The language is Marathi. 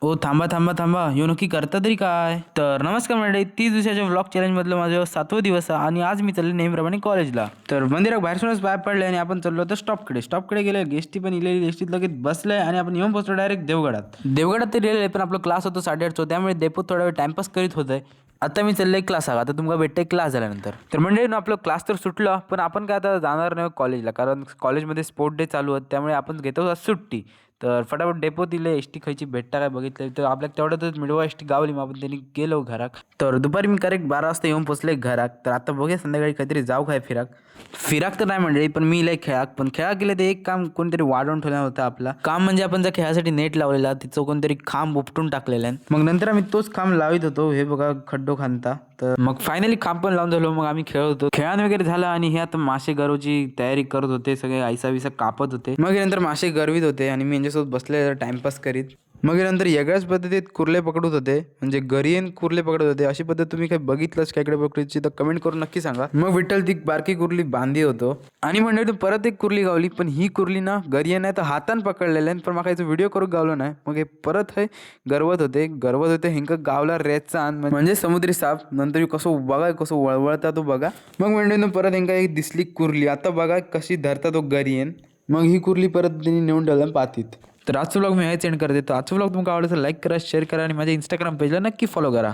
ओ थांबा थांबा थांबा, ह्यो नक्की करता तरी काय? तर नमस्कार मंडळी, 30 दिवसाच्या व्लॉग चॅलेंजमधलं माझं 7वं दिवस आहे आणि आज मी चालले नेहमीप्रमाणे कॉलेजला. तर मंदिरात बाहेरसूनच पाय पडले आणि आपण चाललो होतो स्टॉपकडे. स्टॉपकडे गेले, एसटी पण इलेली, एसटीत लगेच बसले आणि आपण येऊन पोहोचलो डायरेक्ट देवगडात. देवगडात तरी गेले, पण आपला क्लास होतो 8:30 त्यामुळे डेपोत थोडा वेळ टाइमपास करीत होते. आता मी चाललोय क्लासाला. आता तुम्हाला भेटते क्लास झाल्यानंतर. तर मंडळी आपलं क्लास तर सुटलं, पण आपण काय आता जाणार नाही कॉलेजला, कारण कॉलेजमध्ये स्पोर्ट डे चालू आहे, त्यामुळे आपण घेतो आज सुट्टी. तर फटाफट डेपो दिले, एसटी खायची भेटता काय बघितलं तर आपल्याला तेवढ्यातच मिळवा एसटी गावली, मग आपण त्यांनी गेलो घरात. तर दुपारी मी करेक्ट 12 वाजता येऊन पोचले घरात. तर आता बघूया संध्याकाळी काहीतरी जाऊ काय फिराक. फिराक तर नाही मंडळी, पण मी लय खेळाक, पण खेळा गेले ते एक काम कोणतरी वाढवून ठेवलं होतं आपला काम, म्हणजे आपण ज्या खेळासाठी नेट लावलेला तिचं कोणतरी खांब उपटून टाकलेला आहे. मग नंतर आम्ही तोच खांब लावित होतो, हे बघा खड्डो खांता. तर मग फायनली खांब पण लावून झालो, मग आम्ही खेळत होतो, खेळान वगैरे झालं आणि हे आता मासे गरवची तयारी करत होते, सगळे आयसा विसा कापत होते. मग नंतर मासे गरवीत होते आणि मी यांच्यासोबत बसले टाइमपास करीत. मग नंतर वेगळ्याच पद्धतीत कुर्ले पकडत होते, म्हणजे गरीन कुर्ले पकडत होते. अशी पद्धत तुम्ही काही बघितलंच काय इकडे पकडीची तर कमेंट करून नक्की सांगा. मग विठ्ठल ती बारकी कुर्ली बांधी होतो आणि म्हणजे परत एक कुर्ली गावली, पण ही कुर्ली ना गरियन आहे तर हातान पकडलेलं आहे, पण मला व्हिडिओ करून गावलो नाही. मग हे परत हे गरवत होते हिंक गावला रेचा म्हणजे समुद्री साप. नंतर कसं बघा कसं वळवळता तो बघा. मग म्हणजे परत हिंका एक दिसली कुर्ली, आता बघा कशी धरता तो गरियन. मग ही कुर्ली परत त्यांनी नेऊन ठेवलं पातीत. तर आजचं व्लॉग मी हेच एंड करते. तर आजचं व्लॉग तुम्हाला आवडलं तर लाईक करा, शेअर करा आणि माझ्या इंस्टाग्राम पेजला नक्की फॉलो करा.